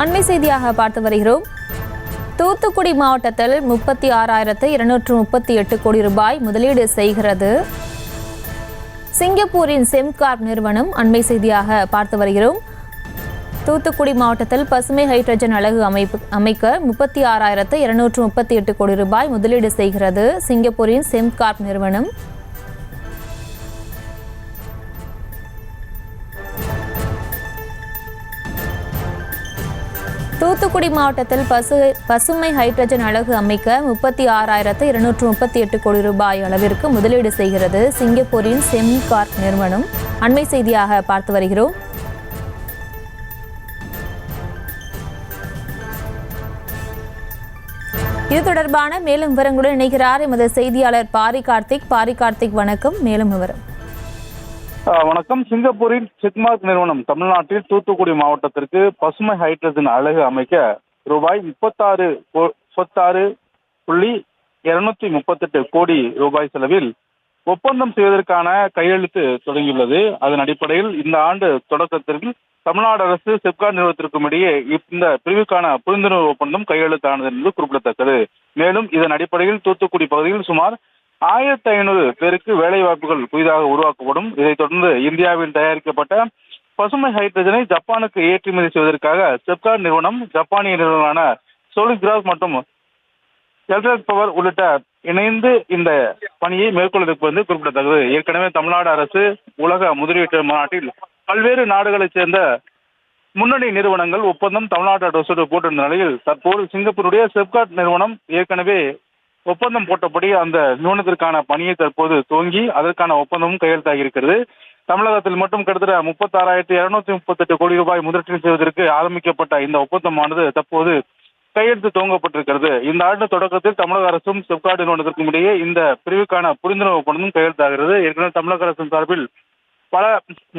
அண்மை செய்தியாக பார்த்து வருகிறோம். தூத்துக்குடி மாவட்டத்தில் 36,238 கோடி ரூபாய் முதலீடு செய்கிறது சிங்கப்பூரின் செம்கார்ப் நிறுவனம். அண்மை செய்தியாக பார்த்து வருகிறோம். தூத்துக்குடி மாவட்டத்தில் பசுமை ஹைட்ரஜன் அலகு அமைக்க 36,238 கோடி ரூபாய் முதலீடு செய்கிறது சிங்கப்பூரின் செம்கார்ப் நிறுவனம். தூத்துக்குடி மாவட்டத்தில் பசுமை ஹைட்ரஜன் அலகு அமைக்க 36,238 கோடி ரூபாய் அளவிற்கு முதலீடு செய்கிறது சிங்கப்பூரின் செம்கார்ப் நிறுவனம். அண்மை செய்தியாக பார்த்து வருகிறோம். இது தொடர்பான மேலும் விவரங்களுடன் இணைகிறார் எமது செய்தியாளர் பாரி கார்த்திக். வணக்கம். மேலும் விவரம். வணக்கம். சிங்கப்பூரின் செம்கார்ப் நிறுவனம் தமிழ்நாட்டில் தூத்துக்குடி மாவட்டத்திற்கு பசுமை ஹைட்ரஜன் அலகு அமைக்க ரூபாய் 36,238 கோடி ரூபாய் செலவில் ஒப்பந்தம் செய்வதற்கான கையெழுத்து தொடங்கியுள்ளது. அதன் அடிப்படையில் இந்த ஆண்டு தொடக்கத்திற்கு தமிழ்நாடு அரசு செம்கார்ப் நிறுவனத்திற்கும் இடையே இந்த பிரிவுக்கான புரிந்துணர்வு ஒப்பந்தம் கையெழுத்தானது என்பது குறிப்பிடத்தக்கது. மேலும் இதன் அடிப்படையில் தூத்துக்குடி பகுதியில் சுமார் 1,500 பேருக்கு வேலை வாய்ப்புகள் புதிதாக உருவாக்கப்படும். இதைத் தொடர்ந்து இந்தியாவில் தயாரிக்கப்பட்ட பசுமை ஹைட்ரஜனை ஜப்பானுக்கு ஏற்றுமதி செய்வதற்காக செம்கார்ப் நிறுவனம் ஜப்பானிய நிறுவனமான சோலிகிராஸ் மற்றும் எல்ட்ராக் பவர் உள்ளிட்ட இணைந்து இந்த பணியை மேற்கொள்வதற்கு குறிப்பிடத்தக்கது. ஏற்கனவே தமிழ்நாடு அரசு உலக முதலீட்டு மாநாட்டில் பல்வேறு நாடுகளைச் சேர்ந்த முன்னணி நிறுவனங்கள் ஒப்பந்தம் தமிழ்நாட்டு அரசோடு போட்டிருந்த நிலையில் தற்போது சிங்கப்பூருடைய செம்கார்ப் நிறுவனம் ஏற்கனவே ஒப்பந்தம் போட்டபடி அந்த நிறுவனத்திற்கான பணியை தற்போது துவங்கி அதற்கான ஒப்பந்தமும் கையெழுத்தாகி இருக்கிறது. தமிழகத்தில் மட்டும் கிட்டத்தட்ட 36,238 கோடி ரூபாய் முதலீடு செய்வதற்கு ஆரம்பிக்கப்பட்ட இந்த ஒப்பந்தமானது தற்போது கையெழுத்து துவங்கப்பட்டிருக்கிறது. இந்த ஆண்டு தொடக்கத்தில் தமிழக அரசும் செம்கார்ப் நிறுவனத்திற்கும் இடையே இந்த பிரிவுக்கான புரிந்துணர்வு ஒப்பந்தமும் கையெழுத்தாகிறது. ஏற்கனவே தமிழக அரசின் சார்பில் பல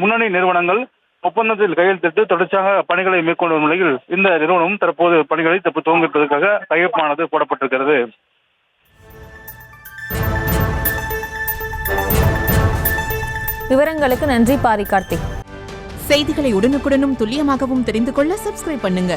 முன்னணி நிறுவனங்கள் ஒப்பந்தத்தில் கையெழுத்திட்டு தொடர்ச்சியாக பணிகளை மேற்கொண்ட நிலையில் இந்த நிறுவனமும் தற்போது பணிகளை துவங்கிப்பதற்காக கையொப்பமானது போடப்பட்டிருக்கிறது. விவரங்களுக்கு நன்றி பாரி கார்த்திக். செய்திகளை உடனுக்குடனும் துல்லியமாகவும் தெரிந்து கொள்ள சப்ஸ்கிரைப் பண்ணுங்க.